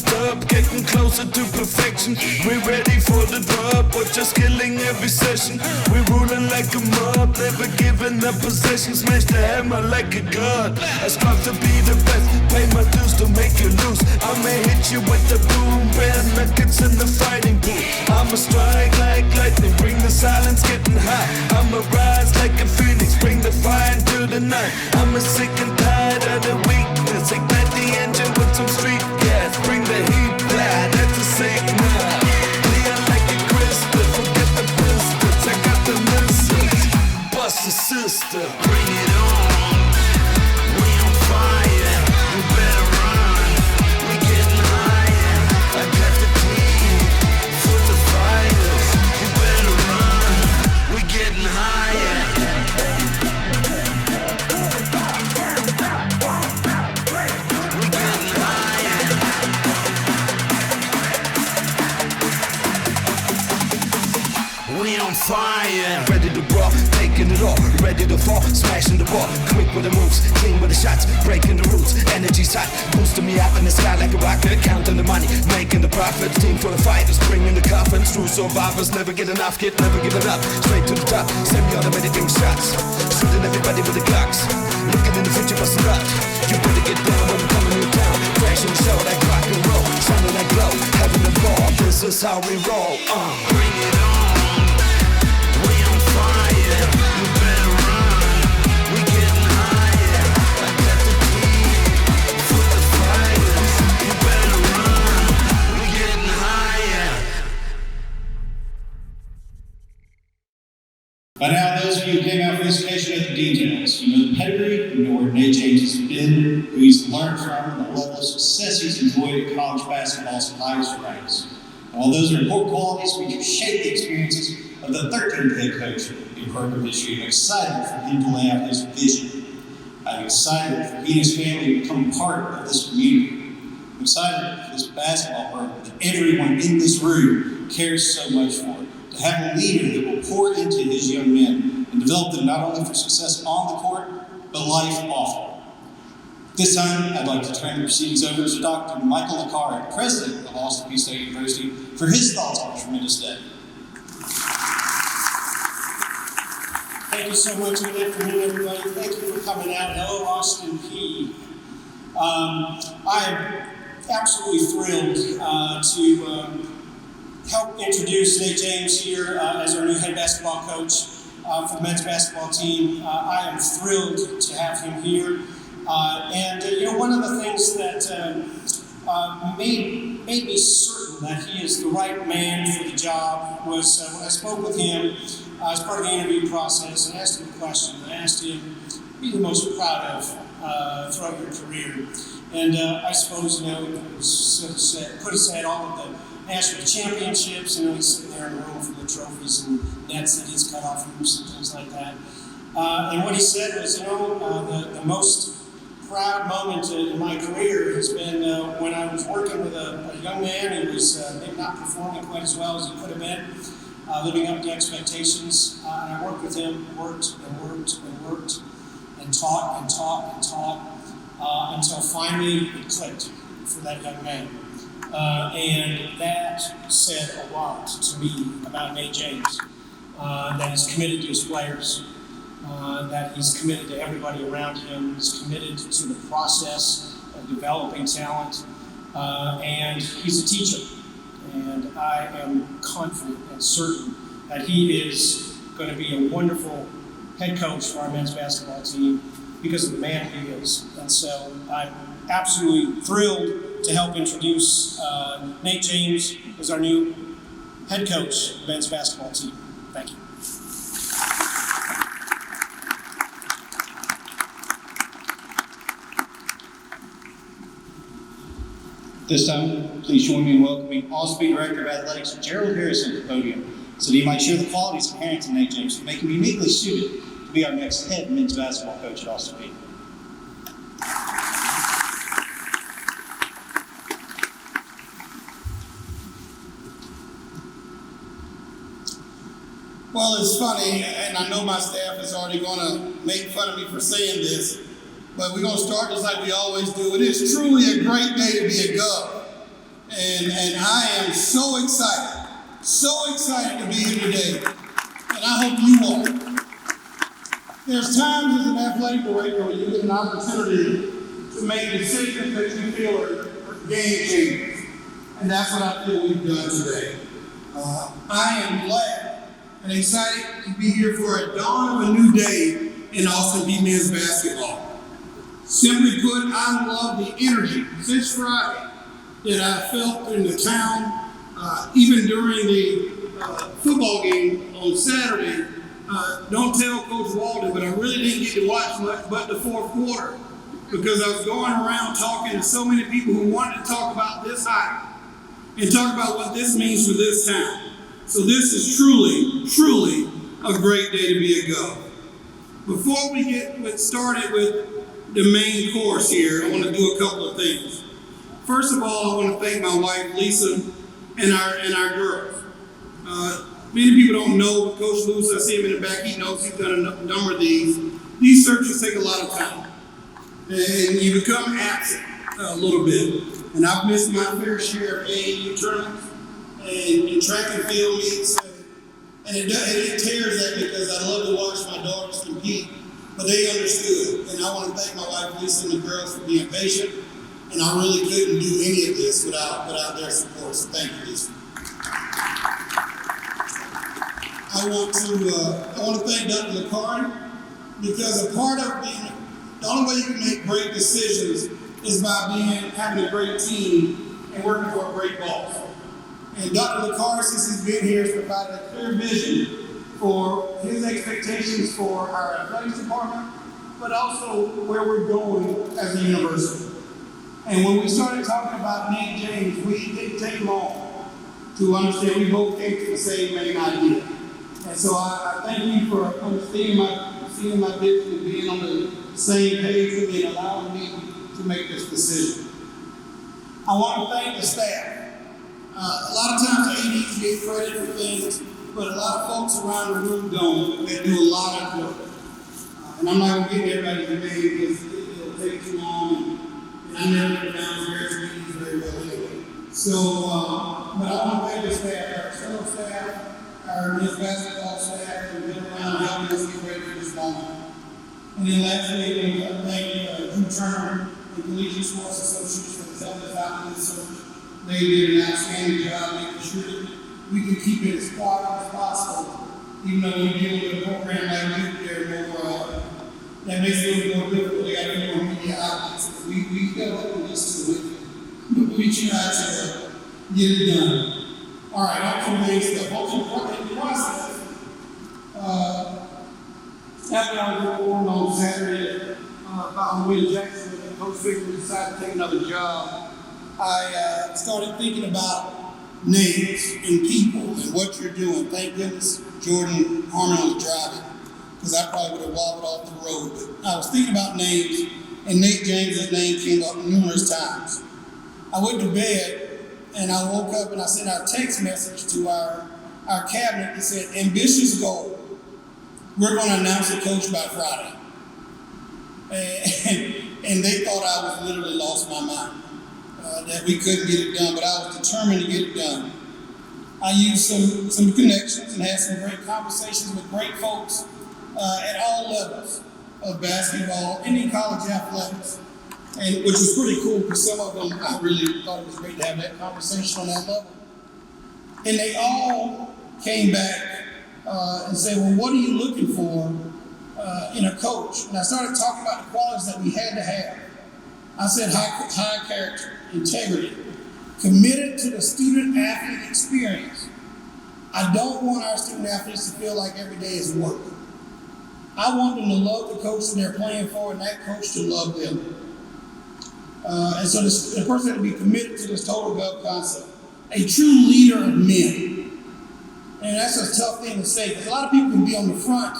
boost up, getting closer to perfection. We're ready for the drop, but just killing every session. We're ruling like a mob, never giving up possession. Smash the hammer like a god. I strive to be the best, pay my dues to make you lose. I'ma hit you with the boom, bare nuggets in the fighting pool. I'ma strike like lightning, bring the silence getting high. I'ma rise like a phoenix, bring the fire into the night. I'm sick and tired of the weakness, ignite the engine with some street gas. Bring the heat, fly, that's a signal. Clear like a crystal, forget the pistols, I got the missiles. Bust a sister, bring it on. We on fire, you better run. We getting higher, I got the key for the fires. You better run, we getting higher. We on fire, ready to brawl, taking it all, ready to fall, smashing the ball, quick with the moves, clean with the shots, breaking the rules, energy's hot, boosting me up in the sky like a rocket, counting the money, making the profits, team full of fighters, bringing the coffins, true survivors, never get enough, kid, never give it up, straight to the top, semi-automatic ring shots, shooting everybody with the Glocks, looking in the future, busting up, you better get down when we come in your town, crashing the show like rock and roll, shining like glow, having a ball, this is how we roll, bring it on. By now, those of you who came out for this occasion know the details. You know the pedigree, you know where Nate James has been, who he's learned from, and the level of success he's enjoyed at college basketball's highest ranks. And while those are important qualities, we can shape the experiences of the 13th head coach in program history. I'm excited for him to lay out his vision. I'm excited for he and his family to become part of this community. I'm excited for this basketball program, which everyone in this room cares so much for. To have a leader that will pour into his young men and develop them not only for success on the court, but life off it. This time, I'd like to turn the proceedings over to Dr. Michael Licari, president of Austin Peay State University, for his thoughts on a tremendous day. Thank you so much. Good afternoon, everybody. Thank you for coming out. Hello, Austin Peay. I am absolutely thrilled to help introduce Nate James here as our new head basketball coach for the men's basketball team. I am thrilled to have him here. One of the things that made me certain that he is the right man for the job was when I spoke with him as part of the interview process and asked him a question. I asked him, what are you the most proud of throughout your career? And I suppose, he put aside all of the national championships, he's sitting there in a room full of trophies and nets that he's cut off hoops and things like that. And what he said was, the most proud moment in my career has been when I was working with a young man who was maybe not performing quite as well as he could have been, living up to expectations. And I worked with him, worked and taught until finally it clicked for that young man. And that said a lot to me about Nate James, that he's committed to his players, that he's committed to everybody around him, he's committed to the process of developing talent, and he's a teacher. And I am confident and certain that he is going to be a wonderful head coach for our men's basketball team because of the man he is. And so I'm absolutely thrilled to help introduce Nate James as our new head coach of the men's basketball team. Thank you. This time, please join me in welcoming All-Speed Director of Athletics, Gerald Harrison, to the podium, so that he might share the qualities inherent in Nate James to make him uniquely suited to be our next head men's basketball coach at Austin Peay. Well, it's funny, and I know my staff is already going to make fun of me for saying this, but we're going to start just like we always do. It is truly a great day to be a Gov. And I am so excited to be here today. And I hope you are. There's times as an athletic director where you get an opportunity to make decisions that you feel are game changers. And that's what I feel we've done today. I am glad and excited to be here for a dawn of a new day in Austin Peay men's basketball. Simply put, I love the energy since Friday that I felt in the town, even during the football game on Saturday. Don't tell Coach Walden, but I really didn't get to watch much but the fourth quarter because I was going around talking to so many people who wanted to talk about this hype and talk about what this means for this town. So this is truly a great day to be a Gov. Before we get started with the main course here, I want to do a couple of things. First of all, I want to thank my wife, Lisa, and our girls. Many people don't know Coach Lewis. I see him in the back. He knows he's done a number of these. These searches take a lot of time. And you become absent a little bit. And I've missed my fair share of AAU tournaments and track and field meets. And it tears at me because I love to watch my daughters compete. But they understood. And I want to thank my wife, Lisa, and the girls for being patient. And I really couldn't do any of this without their support. So thank you, Lisa. I want to thank Dr. LaCarty because a part of the only way you can make great decisions is by having a great team and working for a great boss. And Dr. LaCarty, since he's been here, has provided a clear vision for his expectations for our athletics department, but also where we're going as a university. And when we started talking about Nate James, we didn't take long to understand we both came to the same main idea. And so I thank you for understanding seeing my vision and being on the same page with me and allowing me to make this decision. I want to thank the staff. A lot of times the ADs get credit for things, but a lot of folks around the room don't. They do a lot of work. And I'm not going to get everybody's name because it'll take too long, and I never pronounce various meetings very well anyway. So, but I want to thank the staff, our external staff, our men's basketball staff, who've been around helping us get ready for this moment. And then lastly, I thank Drew Turner and Collegiate Sports Associates for helping us out in this search. They did an outstanding job making sure that we can keep it as quiet as possible. Even though we deal with a program like youth, there more, that makes it a little more difficult. They got to be more media outlets. We got to open this to it. But we try to get it done. All right, I'll convey stuff. Also, in the process, after I was informed on Saturday about the way to Jacksonville, and Coach Fisher decided to take another job, I started thinking about names and people and what you're doing. Thank goodness Jordan Harmon was driving, because I probably would have wobbled off the road. But I was thinking about names, and Nate James's name came up numerous times. I went to bed, and I woke up and I sent out a text message to our cabinet that said, ambitious goal. We're going to announce the coach by Friday. And they thought I was literally lost my mind, that we couldn't get it done, but I was determined to get it done. I used some connections and had some great conversations with great folks at all levels of basketball and in college athletics. And which was pretty cool because some of them, I really thought it was great to have that conversation on that level. And they all came back and said, well, what are you looking for in a coach? And I started talking about the qualities that we had to have. I said high character, integrity, committed to the student-athlete experience. I don't want our student-athletes to feel like every day is work. I want them to love the coach that they're playing for and that coach to love them. And so the person had to be committed to this total Gov concept. A true leader of men. And that's a tough thing to say, because a lot of people can be on the front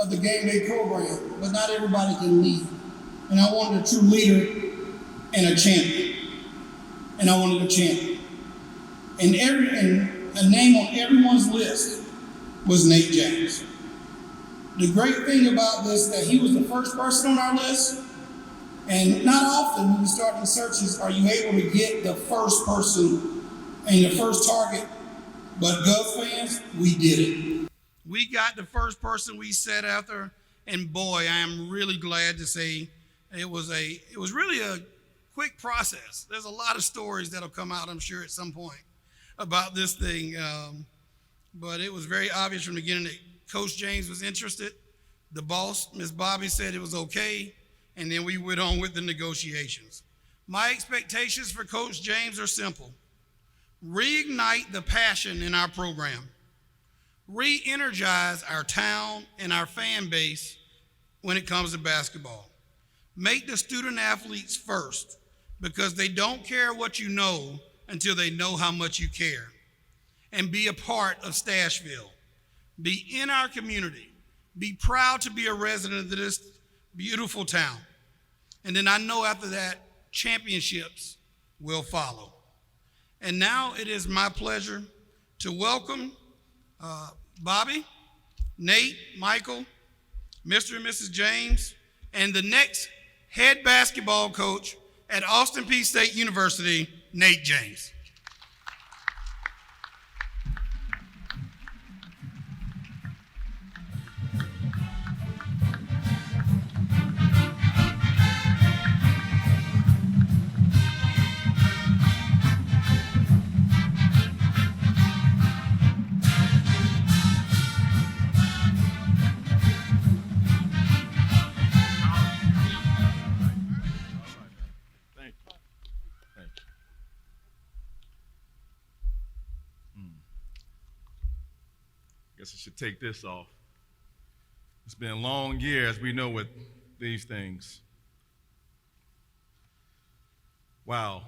of the game day program, but not everybody can lead. And I wanted a true leader and a champion. And I wanted a champion. And a name on everyone's list was Nate James. The great thing about this is that he was the first person on our list, And not often when you start these searches are you able to get the first person and the first target. But Gov fans, we did it. We got the first person we set after, and boy, I am really glad to say it was really a quick process. There's a lot of stories that'll come out, I'm sure, at some point about this thing. But it was very obvious from the beginning that Coach James was interested. The boss, Ms. Bobby, said it was okay, and then we went on with the negotiations. My expectations for Coach James are simple. Reignite the passion in our program. Re-energize our town and our fan base when it comes to basketball. Make the student athletes first, because they don't care what you know until they know how much you care. And be a part of Stashville. Be in our community. Be proud to be a resident of this beautiful town. And then I know after that, championships will follow. And now it is my pleasure to welcome Bobby, Nate, Michael, Mr. and Mrs. James, and the next head basketball coach at Austin Peay State University, Nate James. Guess I should take this off. It's been a long year, as we know, with these things. Wow.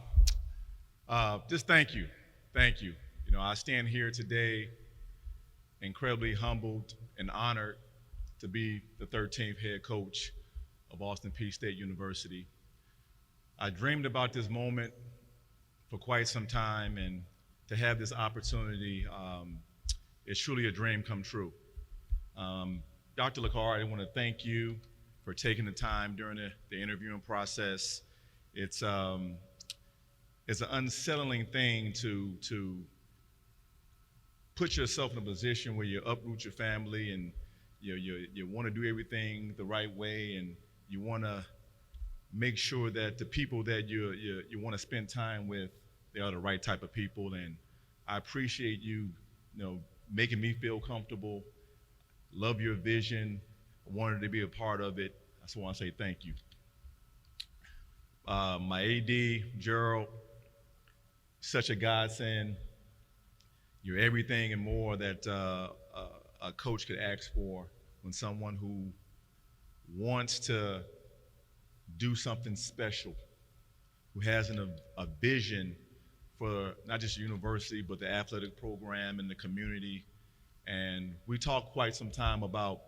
Just thank you. Thank you. You know, I stand here today incredibly humbled and honored to be the 13th head coach of Austin Peay State University. I dreamed about this moment for quite some time, and to have this opportunity, it's truly a dream come true. Dr. LaCard, I want to thank you for taking the time during the interviewing process. It's an unsettling thing to put yourself in a position where you uproot your family and you want to do everything the right way, and you want to make sure that the people that you want to spend time with, they are the right type of people. And I appreciate you, making me feel comfortable, love your vision, wanted to be a part of it. I just want to say thank you. My AD, Gerald, such a godsend. You're everything and more that a coach could ask for when someone who wants to do something special, who has a vision for not just university, but the athletic program and the community. And we talked quite some time about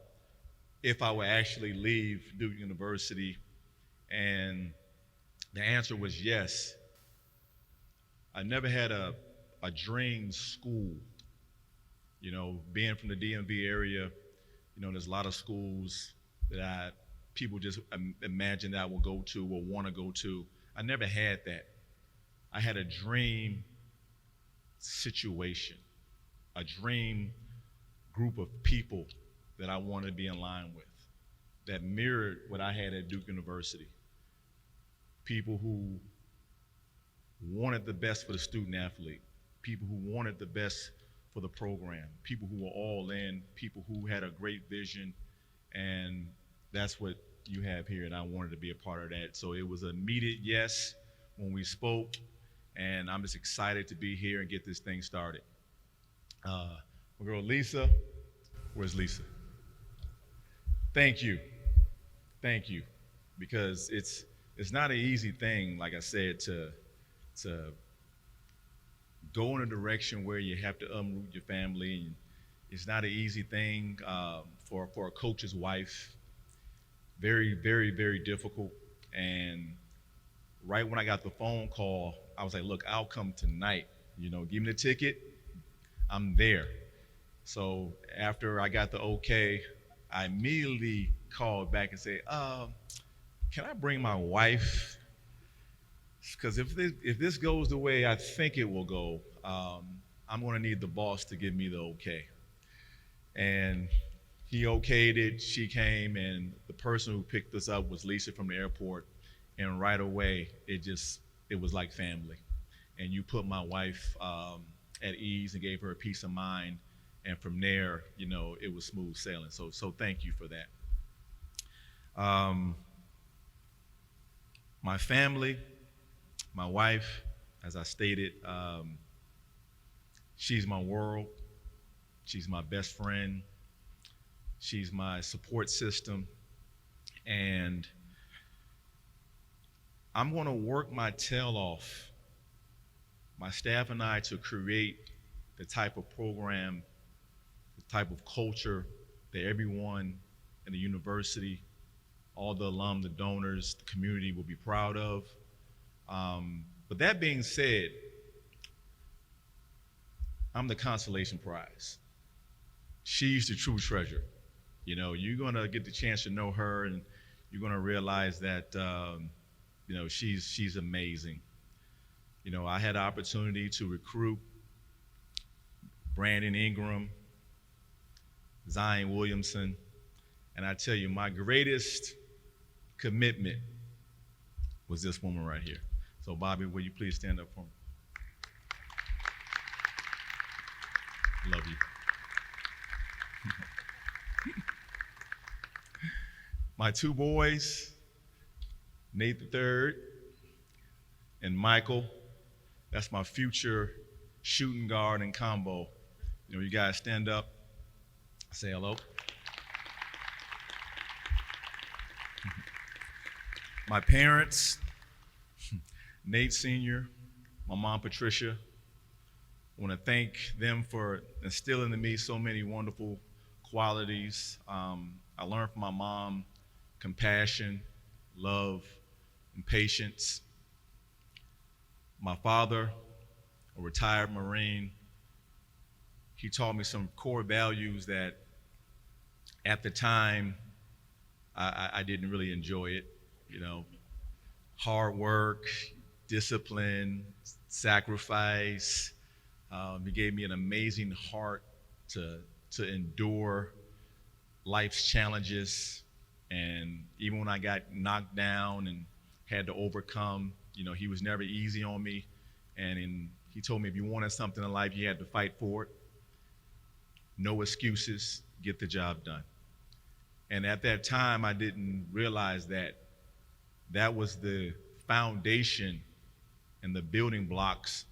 if I would actually leave Duke University, and the answer was yes. I never had a dream school. Being from the DMV area, there's a lot of schools that people just imagine that I will go to or want to go to. I never had that. I had a dream situation, a dream group of people that I wanted to be in line with, that mirrored what I had at Duke University. People who wanted the best for the student athlete, people who wanted the best for the program, people who were all in, people who had a great vision, and that's what you have here, and I wanted to be a part of that. So it was an immediate yes when we spoke, and I'm just excited to be here and get this thing started. My girl Lisa, where's Lisa? Thank you, because it's not an easy thing, like I said, to go in a direction where you have to uproot your family. And it's not an easy thing for a coach's wife. Very, very, very difficult. And right when I got the phone call, I was like, look, I'll come tonight. Give me the ticket, I'm there. So after I got the okay, I immediately called back and said, can I bring my wife? Because if this goes the way I think it will go, I'm going to need the boss to give me the okay. And he okayed it. She came, and the person who picked us up was Lisa from the airport. And right away, it was like family. And you put my wife at ease and gave her a peace of mind. And from there, it was smooth sailing. So thank you for that. My family, my wife, as I stated, she's my world. She's my best friend. She's my support system. And I'm going to work my tail off, my staff and I, to create the type of program, the type of culture that everyone in the university, all the alum, the donors, the community will be proud of. But that being said, I'm the consolation prize. She's the true treasure. You're gonna get the chance to know her, and you're gonna realize that she's amazing. I had the opportunity to recruit Brandon Ingram, Zion Williamson, and I tell you, my greatest commitment was this woman right here. So Bobby, will you please stand up for me? Love you. My two boys, Nate III and Michael, that's my future shooting guard and combo. You guys stand up, say hello. My parents, Nate Sr., my mom Patricia, I want to thank them for instilling in me so many wonderful qualities. I learned from my mom compassion, love, and patience. My father, a retired Marine, he taught me some core values that at the time I didn't really enjoy it. Hard work, discipline, sacrifice. He gave me an amazing heart to endure life's challenges. And even when I got knocked down and had to overcome, he was never easy on me. And he told me if you wanted something in life, you had to fight for it. No excuses, get the job done. And at that time, I didn't realize that was the foundation and the building blocks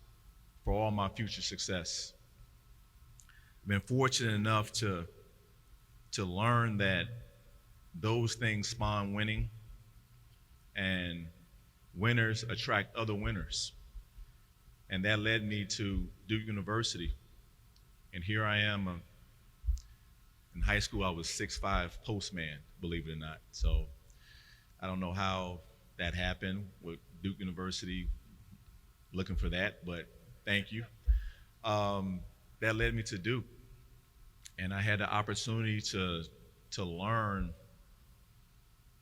for all my future success. I've been fortunate enough to learn that those things spawn winning, and winners attract other winners. And that led me to Duke University. And here I am. In high school, I was 6'5" postman, believe it or not. So I don't know how that happened with Duke University looking for that, but thank you. That led me to Duke. And I had the opportunity to learn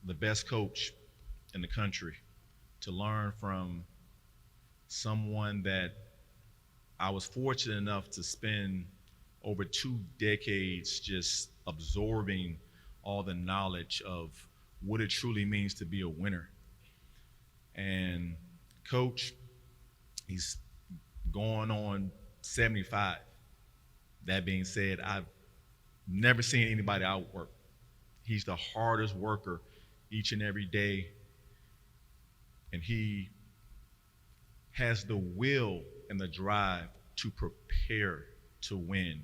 the best coach in the country, to learn from someone that I was fortunate enough to spend over 2 decades just absorbing all the knowledge of what it truly means to be a winner. And Coach, he's going on 75. That being said, I've never seen anybody outwork. He's the hardest worker each and every day. And he has the will and the drive to prepare to win.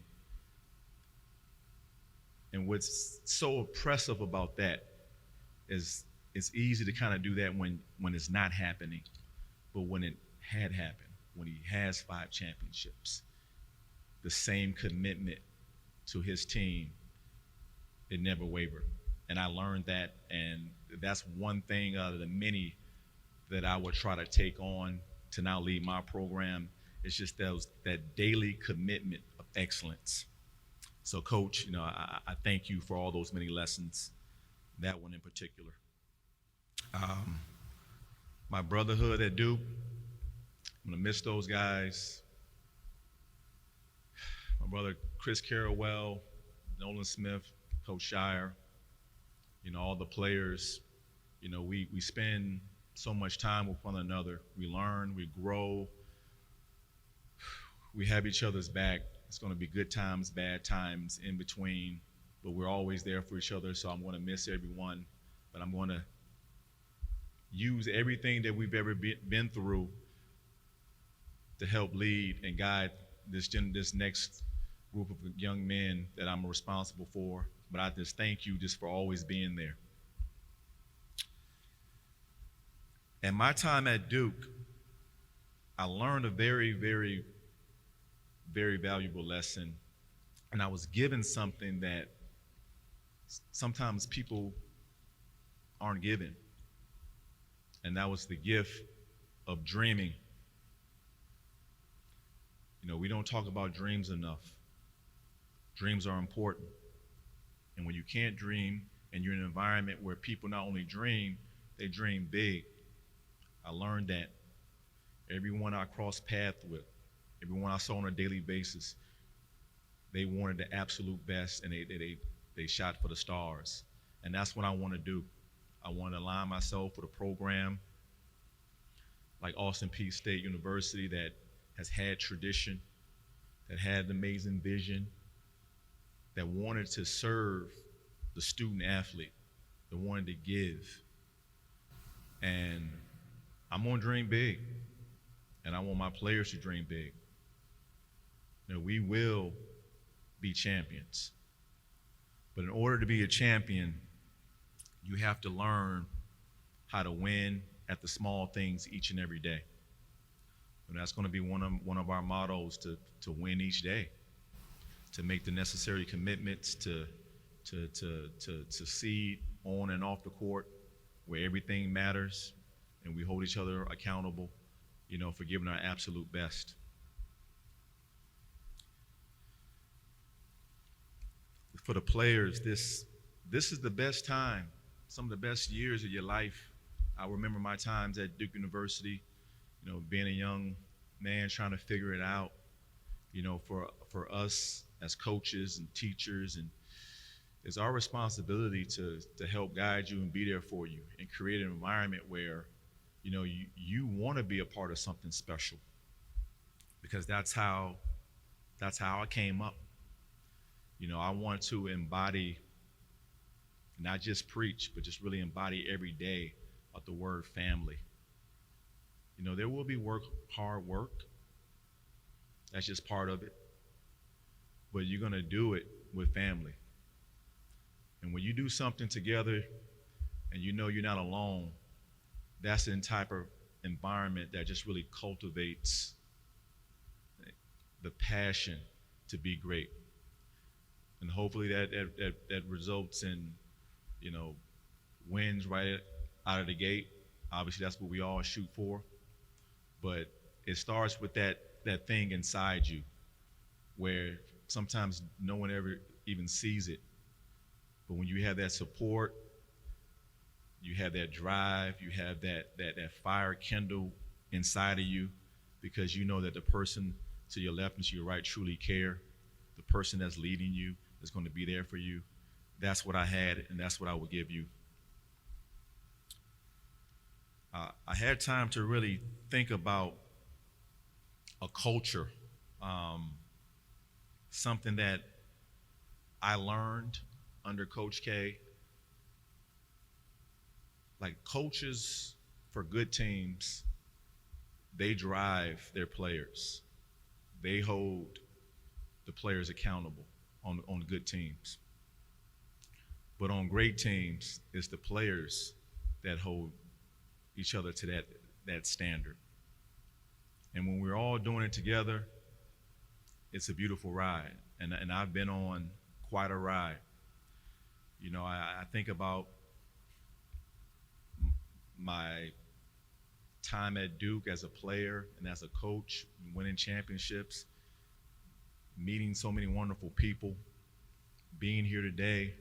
And what's so oppressive about that is it's easy to kind of do that when it's not happening. But when it had happened, when he has 5 championships, the same commitment to his team, it never wavered. And I learned that, and that's one thing out of the many that I would try to take on to now lead my program. It's just that daily commitment of excellence. So Coach, I thank you for all those many lessons, that one in particular. Um, my brotherhood at Duke, I'm gonna miss those guys. My brother Chris Carrawell, Nolan Smith, Coach Shire, all the players. We spend so much time with one another. We learn, we grow, we have each other's back. It's going to be good times, bad times in between, but we're always there for each other. So I'm going to miss everyone, but I'm going to use everything that we've ever been through to help lead and guide this next group of young men that I'm responsible for. But I just thank you just for always being there. At my time at Duke, I learned a very, very, very valuable lesson, and I was given something that sometimes people aren't given, and that was the gift of dreaming. We don't talk about dreams enough. Dreams are important, and when you can't dream and you're in an environment where people not only dream, they dream big. I learned that everyone I crossed paths with, everyone I saw on a daily basis, they wanted the absolute best, and they shot for the stars. And that's what I want to do. I want to align myself with a program like Austin Peay State University that has had tradition, that had amazing vision, that wanted to serve the student athlete, that wanted to give. And I'm going to dream big, and I want my players to dream big. We will be champions. But in order to be a champion, you have to learn how to win at the small things each and every day. And that's going to be one of our mottos, to win each day, to make the necessary commitments, to succeed on and off the court where everything matters, and we hold each other accountable, for giving our absolute best. For the players, this is the best time, some of the best years of your life. I remember my times at Duke University, being a young man trying to figure it out, for us as coaches and teachers, and it's our responsibility to help guide you and be there for you and create an environment where, you want to be a part of something special, because that's how I came up. I want to embody, not just preach, but just really embody every day of the word family. There will be hard work. That's just part of it. But you're going to do it with family. And when you do something together and you're not alone, that's the type of environment that just really cultivates the passion to be great. And hopefully that results in, wins right out of the gate. Obviously, that's what we all shoot for. But it starts with that thing inside you where sometimes no one ever even sees it. But when you have that support, you have that drive, you have that fire kindle inside of you, because you know that the person to your left and to your right truly care. The person that's leading you is going to be there for you. That's what I had, and that's what I will give you. I had time to really think about a culture, something that I learned under Coach K. Like, coaches for good teams, they drive their players. They hold the players accountable on good teams. But on great teams, it's the players that hold each other to that standard. And when we're all doing it together, it's a beautiful ride. And I've been on quite a ride. I think about my time at Duke as a player and as a coach, winning championships, meeting so many wonderful people, being here today.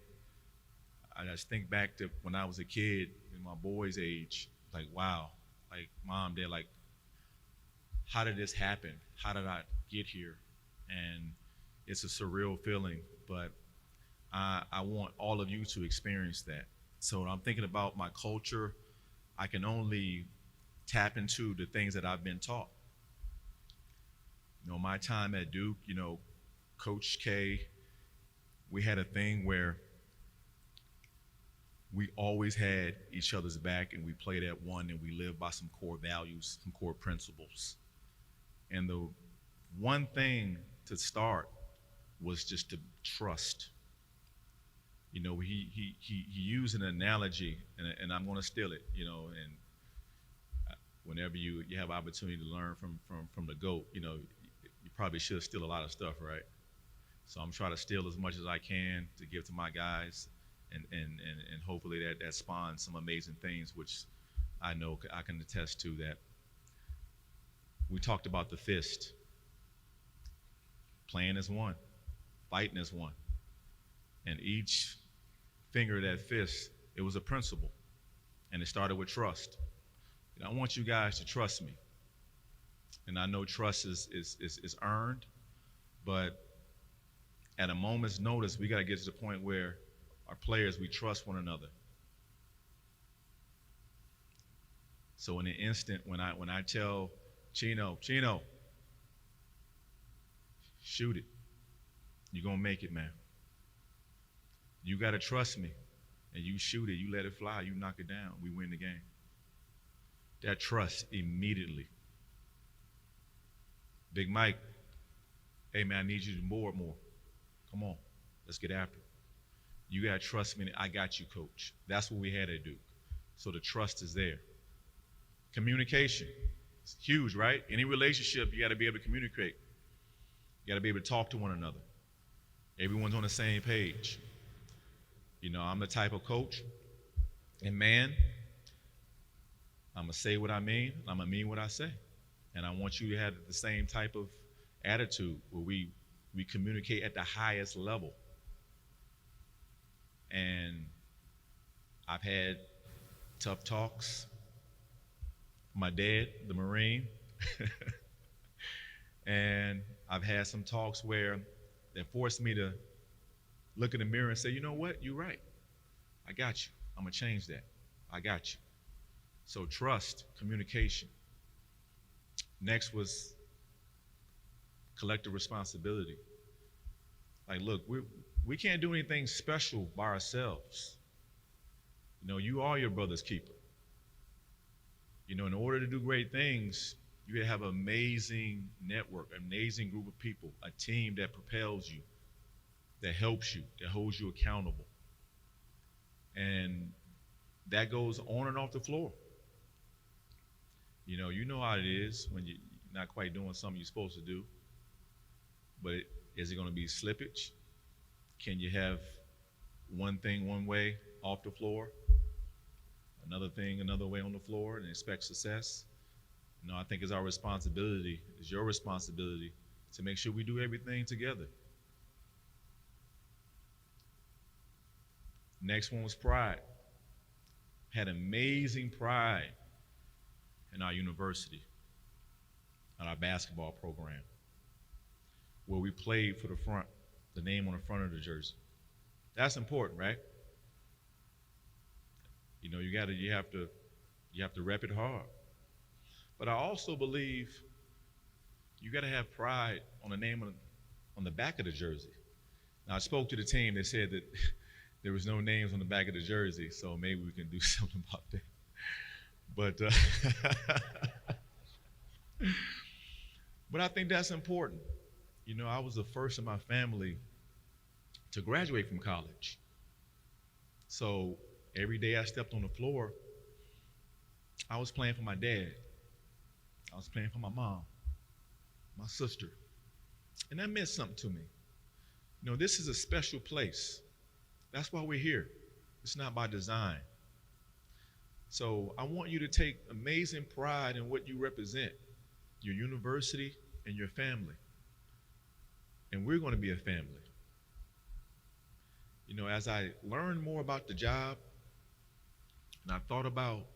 I just think back to when I was a kid, and my boys' age, like, wow, like, mom, dad, like, how did this happen? How did I get here? And it's a surreal feeling, but I want all of you to experience that. So when I'm thinking about my culture, I can only tap into the things that I've been taught. You know, my time at Duke, you know, Coach K, we had a thing where we always had each other's back and we played at one and we lived by some core values, some core principles. And the one thing to start was just to trust. You know, he used an analogy, and I'm going to steal it, you know, and whenever you have opportunity to learn from the GOAT, you know, you probably should steal a lot of stuff, right? So I'm trying to steal as much as I can to give to my guys, and hopefully that spawns some amazing things, which I know I can attest to. That we talked about the fist, playing as one, fighting as one, and each finger of that fist, it was a principle, and it started with trust. And I want you guys to trust me, and I know trust is earned, but at a moment's notice, we got to get to the point where our players, we trust one another. So in an instant, when I tell Chino, shoot it, you're gonna make it, man. You got to trust me, and you shoot it, you let it fly, you knock it down, we win the game. That trust immediately. Big Mike, hey man, I need you to board more. Come on, let's get after it. You got to trust me. I got you, coach. That's what we had at Duke. So the trust is there. Communication. It's huge, right? Any relationship, you got to be able to communicate. You got to be able to talk to one another. Everyone's on the same page. You know, I'm the type of coach, and man, I'm going to say what I mean, and I'm going to mean what I say. And I want you to have the same type of attitude where we communicate at the highest level. And I've had tough talks. My dad, the Marine, and I've had some talks where they forced me to look in the mirror and say, you know what, you're right. I got you. I'm going to change that. I got you. So trust, communication. Next was collective responsibility. Like, look, we can't do anything special by ourselves. You know, you are your brother's keeper. You know, in order to do great things, you gotta have an amazing network, an amazing group of people, a team that propels you, that helps you, that holds you accountable. And that goes on and off the floor. You know how it is when you're not quite doing something you're supposed to do. But is it going to be slippage? Can you have one thing one way off the floor, another thing another way on the floor, and expect success? No, I think it's our responsibility, it's your responsibility to make sure we do everything together. Next one was pride. Had amazing pride in our university, in our basketball program, where we played for the front, the name on the front of the jersey. That's important, right? You know, you have to rep it hard. But I also believe you got to have pride on the name on the back of the jersey. Now, I spoke to the team. They said that there was no names on the back of the jersey, so maybe we can do something about that. But but I think that's important. You know, I was the first in my family to graduate from college. So every day I stepped on the floor, I was playing for my dad. I was playing for my mom, my sister. And that meant something to me. You know, this is a special place. That's why we're here. It's not by design. So I want you to take amazing pride in what you represent, your university and your family. And we're going to be a family. You know, as I learned more about the job, and I thought about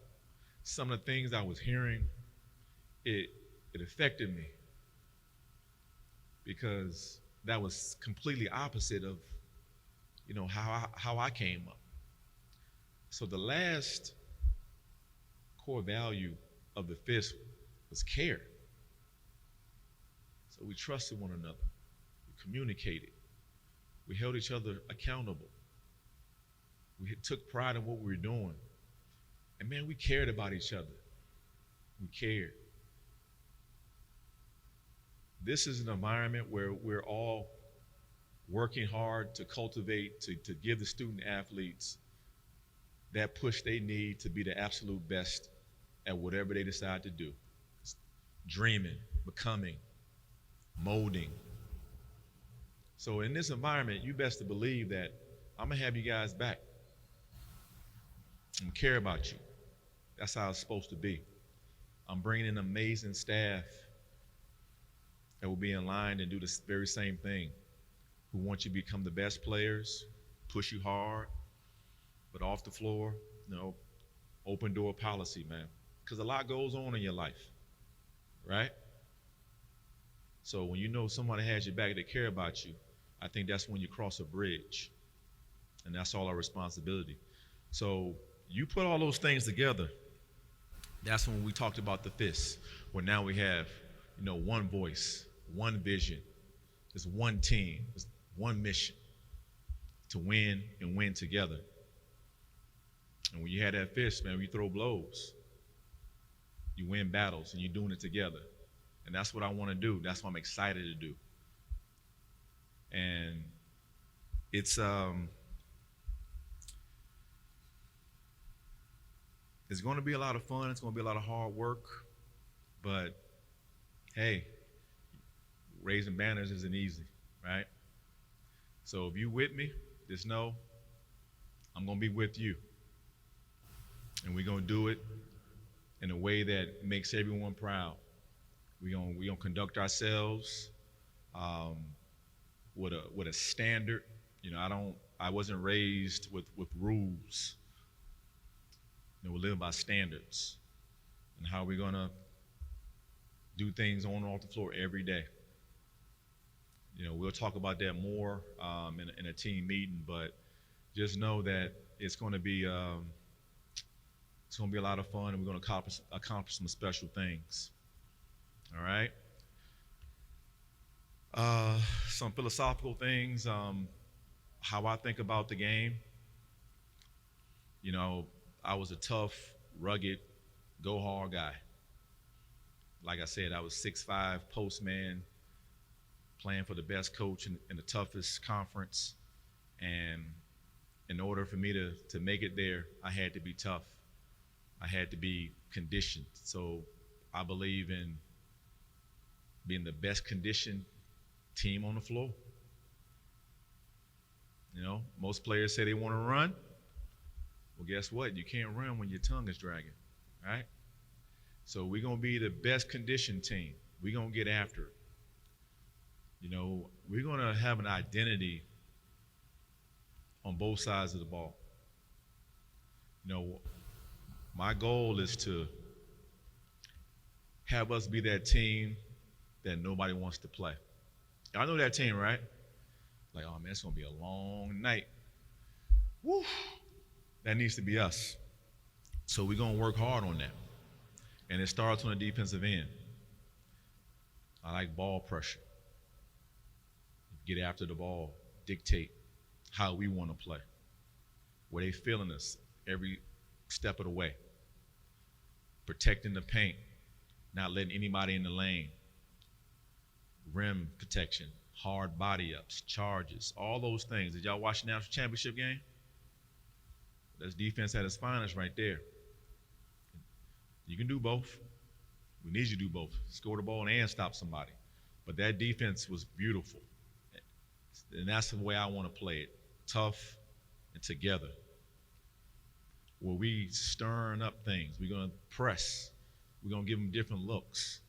some of the things I was hearing, it affected me because that was completely opposite of, how I came up. So the last core value of the fist was care. So we trusted one another, we communicated, we held each other accountable, we took pride in what we were doing, and man, we cared about each other. We cared. This is an environment where we're all working hard to cultivate, to give the student athletes that push they need to be the absolute best at whatever they decide to do. Dreaming, becoming, molding. So in this environment, you best to believe that I'm gonna have you guys back and care about you. That's how it's supposed to be. I'm bringing in amazing staff that will be in line and do the very same thing, who want you to become the best players, push you hard, but off the floor, open door policy, man. Because a lot goes on in your life, right? So when you know somebody has your back, they care about you, I think that's when you cross a bridge. And that's all our responsibility. So you put all those things together, that's when we talked about the fist, where now we have, one voice, one vision, there's one team, there's one mission to win and win together. And when you have that fist, man, you throw blows, you win battles, and you're doing it together. And that's what I want to do. That's what I'm excited to do. And it's going to be a lot of fun. It's going to be a lot of hard work. But hey, raising banners isn't easy, right? So if you with me, just know I'm going to be with you. And we're going to do it in a way that makes everyone proud. We're going to conduct ourselves with a standard. I wasn't raised with rules. We live by standards. And how we're going to do things on and off the floor every day. We'll talk about that more in a team meeting, but just know that it's going to be a lot of fun, and we're going to accomplish some special things. All right. Some philosophical things. How I think about the game. I was a tough, rugged, go hard guy. Like I said, I was 6'5", postman, playing for the best coach in the toughest conference. And in order for me to make it there, I had to be tough. I had to be conditioned. So I believe in being the best conditioned team on the floor. Most players say they want to run. Well, guess what? You can't run when your tongue is dragging, right? So we're going to be the best conditioned team. We're going to get after it. We're going to have an identity on both sides of the ball. My goal is to have us be that team that nobody wants to play. Y'all know that team, right? Like, oh man, it's going to be a long night. Woo! That needs to be us. So we're going to work hard on that. And it starts on the defensive end. I like ball pressure. Get after the ball, dictate how we want to play, where they feeling us every step of the way. Protecting the paint, not letting anybody in the lane. Rim protection, hard body ups, charges, all those things. Did y'all watch the national championship game? That's defense at its finest right there. You can do both. We need you to do both. Score the ball and stop somebody. But that defense was beautiful. And that's the way I want to play it. Tough and together. Where we stirring up things. We're going to press. We're going to give them different looks.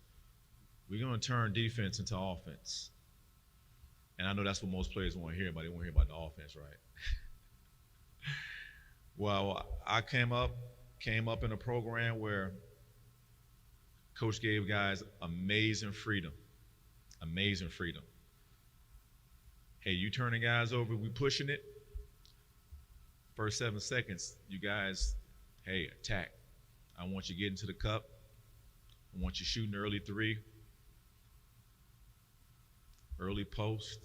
We're going to turn defense into offense. And I know that's what most players want to hear about. They want to hear about the offense, right? Well, I came up came up in a program where Coach gave guys amazing freedom. Amazing freedom. Hey, you turning guys over, we pushing it. First 7 seconds, you guys, hey, attack. I want you getting to the cup. I want you shooting early three, early post,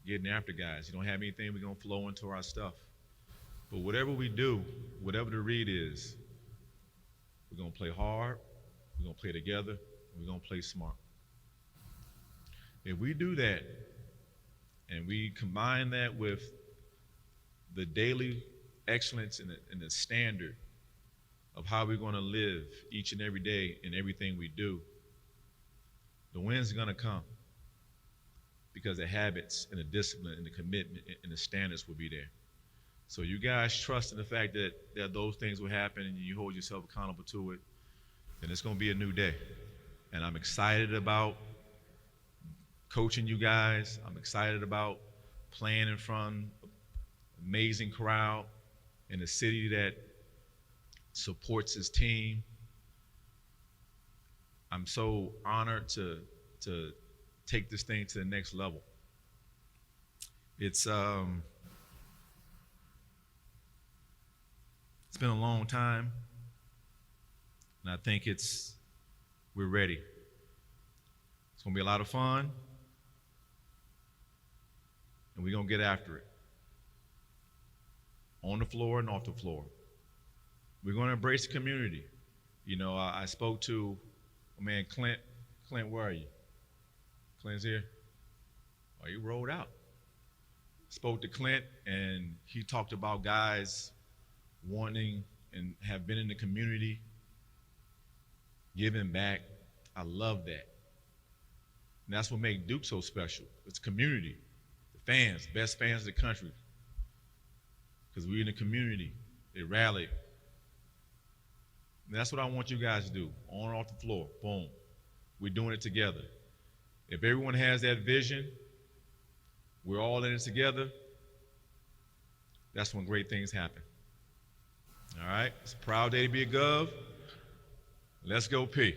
getting after guys. You don't have anything, we're going to flow into our stuff. But whatever we do, whatever the read is, we're going to play hard, we're going to play together, we're going to play smart. If we do that, and we combine that with the daily excellence and the standard of how we're going to live each and every day in everything we do, the wins are going to come because the habits and the discipline and the commitment and the standards will be there. So you guys trust in the fact that those things will happen and you hold yourself accountable to it, then it's going to be a new day. And I'm excited about coaching you guys. I'm excited about playing in front of an amazing crowd in a city that supports his team. I'm so honored to take this thing to the next level. It's been a long time, and I think we're ready. It's gonna be a lot of fun, and we're gonna get after it. On the floor and off the floor. We're gonna embrace the community. You know, I spoke to my man Clint. Clint, where are you? Clint's here? Oh, you rolled out. Spoke to Clint, and he talked about guys wanting and have been in the community, giving back. I love that. And that's what makes Duke so special. It's community. The fans, best fans in the country. Because we're in the community. They rally. And that's what I want you guys to do, on and off the floor. Boom. We're doing it together. If everyone has that vision, we're all in it together, that's when great things happen. All right? It's a proud day to be a Gov. Let's go, Peay.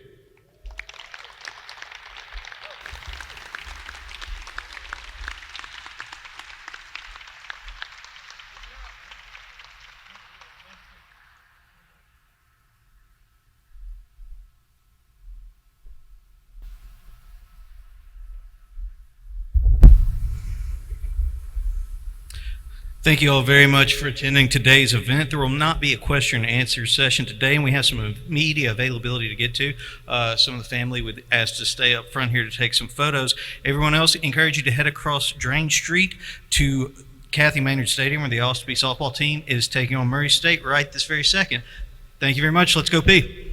Thank you all very much for attending today's event. There will not be a question and answer session today, and we have some media availability to get to. Some of the family would ask to stay up front here to take some photos. Everyone else, encourage you to head across Drain Street to Kathy Maynard Stadium, where the Austin Peay softball team is taking on Murray State right this very second. Thank you very much. Let's go Peay.